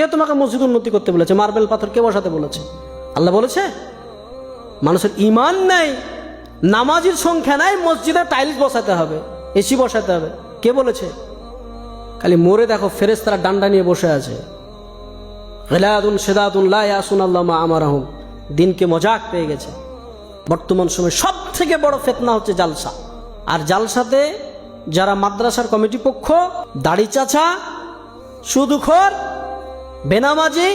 কে তোমাকে মসজিদ উন্নতি করতে বলেছে? মার্বেল পাথর কে বসাতে বলেছে? আল্লাহ বলেছে? মানুষের ইমান নাই, নামাজির সংখ্যা নাই, মসজিদে টাইলস বসাতে হবে, এসি বসাতে হবে, কে বলেছে? খালি মোরে দেখো ফেরেশতারা ডান্ডা নিয়ে বসে আছে, গিলাদুন শিদাদুন লা ইয়াসুনাল্লাহ মা আমারাহুম। দিনকে মজাক পেয়ে গেছে। বর্তমান সময়ে সব থেকে বড় ফিতনা হচ্ছে জালসা। আর জালসাতে যারা মাদ্রাসার কমিটি পক্ষ, দাড়ি চাচা, সুদখোর, বেনামাজি,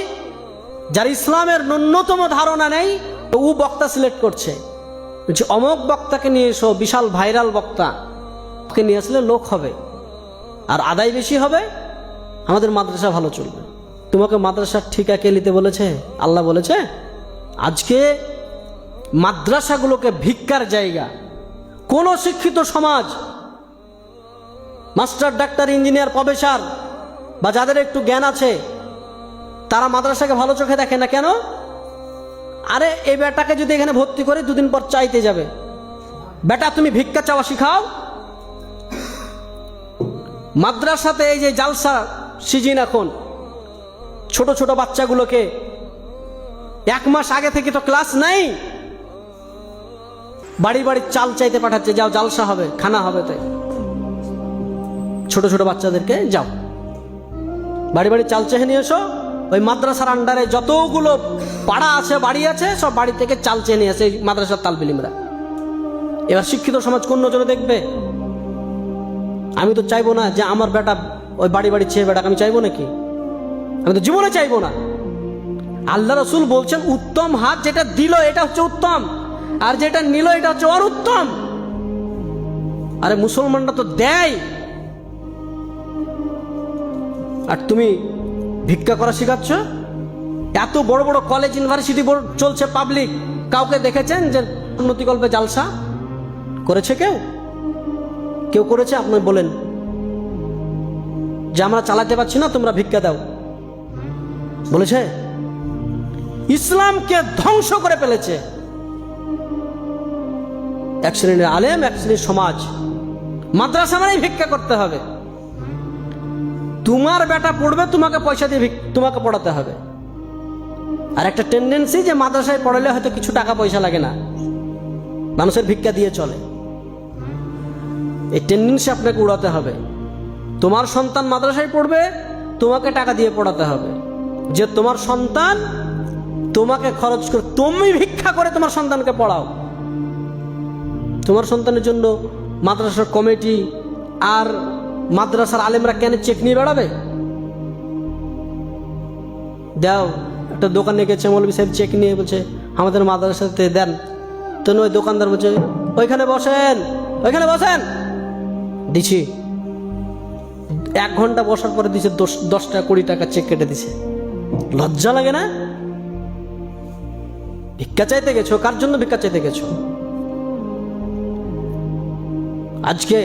যার ইসলামের ন্যূনতম ধারণা নেই, ও বক্তা সিলেক্ট করছে, বলছে অমুক বক্তাকে নিয়ে এসো, বিশাল ভাইরাল বক্তা, ওকে নিয়ে আসলে লোক হবে আর আদায় বেশি হবে, আমাদের মাদ্রাসা ভালো চলবে। তোমাকে মাদ্রাসার ঠিকা কে নিতে বলেছে? আল্লাহ বলেছে? আজকে মাদ্রাসাগুলোকে ভিক্ষার জায়গা। কোন শিক্ষিত সমাজ, মাস্টার, ডাক্তার, ইঞ্জিনিয়ার, প্রফেসর বা যাদের একটু জ্ঞান আছে, তারা মাদ্রাসাকে ভালো চোখে দেখে না। কেন? আরে এই বেটাকে যদি এখানে ভর্তি করে দুদিন পর চাইতে যাবে, বেটা তুমি ভিক্ষা চাওয়া শিখাও। মাদ্রাসাতে এই যে জালসা সিজন, এখন ছোট ছোট বাচ্চাগুলোকে 1 মাস আগে থেকে তো ক্লাস নাই, বাড়ি বাড়ি চাল চাইতে পাঠাচ্ছে, যাও জালসা হবে, খানা হবে। তাই ছোট ছোট বাচ্চাদেরকে যাও বাড়ি বাড়ি চাল চেয়ে নিয়ে এসো। ওই মাদ্রাসার আন্ডারে যতগুলো পাড়া আছে, বাড়ি আছে, সব বাড়ি থেকে চাল চেয়ে নিয়ে আসে মাদ্রাসার তালবিলিমরা। এবার শিক্ষিত সমাজ কোন নজরে দেখবে? আমি তো চাইবো না যে আমার বেটা ওই বাড়ি বাড়ি চেয়ে বেটা, আমি চাইবো নাকি? আমি তো জীবনে চাইবো না। আল্লাহ রসুল বলছেন উত্তম হাত যেটা দিল এটা হচ্ছে উত্তম, আর যেটা নিল এটা হচ্ছে আর উত্তম। আরে মুসলমানরা তো দেয়, আর তুমি ভিক্ষা করা শিখাচ্ছ। এত বড় বড় কলেজ, ইউনিভার্সিটি চলছে পাবলিক, কাউকে দেখেছেন যে উন্নতিকল্পে জালসা করেছে? কেউ কেউ করেছে? আপনি বলেন যে আমরা চালাতে পারছি না, তোমরা ভিক্ষা দাও, বলেছে? ইসলামকে ধ্বংস করে ফেলেছে এক শ্রেণীর আলেম, এক শ্রেণীর সমাজ। মাদ্রাসা মানে ভিক্ষা করতে হবে। তোমার বেটা পড়বে, তোমাকে পয়সা দিয়ে তোমাকে পড়াতে হবে। আর একটা টেন্ডেন্সি যে মাদ্রাসায় পড়ালে হয়তো কিছু টাকা পয়সা লাগে না, মানুষের ভিক্ষা দিয়ে চলে। এই টেন্ডেন্সি আপনাকে উড়াতে হবে। তোমার সন্তান মাদ্রাসায় পড়বে, তোমাকে টাকা দিয়ে পড়াতে হবে। যে তোমার সন্তান তোমাকে খরচ করে, তুমি ভিক্ষা করে তোমার সন্তানকে পড়াও। তোমার সন্তানের জন্য মাদ্রাসার কমিটি আর মাদ্রাসার আলেমরা কেন চেক নিয়ে বেড়াবে? দাও, একটা দোকানে গেছে, মৌলভী সাহেব চেক নিয়ে বলছে আমাদের মাদ্রাসাতে দেন। তো ওই দোকানদার বলছে ওইখানে বসেন, ওইখানে বসেন, দিছি। 1 ঘন্টা বসার পরে দিছে 10 টাকা 20 টাকা চেক কেটে দিছে। লজ্জা লাগে না? ভিক্ষা চাইতে গেছো, কার জন্য ভিক্ষা চাইতে গেছো? আজকে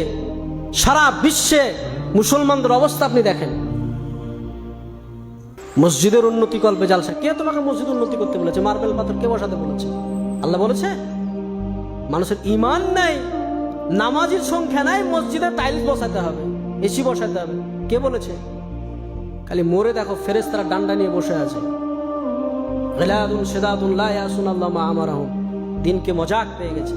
সারা বিশ্বে মুসলমানদের অবস্থা আপনি দেখেন। মসজিদের উন্নতি কল্পে জালসা। কে তোমাকে মসজিদ উন্নতি করতে বলেছে? মার্বেল পাথর কে বসাতে বলেছে? আল্লাহ বলেছে? মানুষের ইমান নাই, নামাজির সংখ্যা নাই, মসজিদে টাইলস বসাতে হবে, এসি বসাতে হবে, কে বলেছে? খালি মোরে দেখো ফেরেশতারা ডান্ডা নিয়ে বসে আছে, গিলাদুন শিদাদুন লা ইয়াসুনাল্লাহ মা আমারাহুম। দিনকে মজাক পেয়ে গেছে।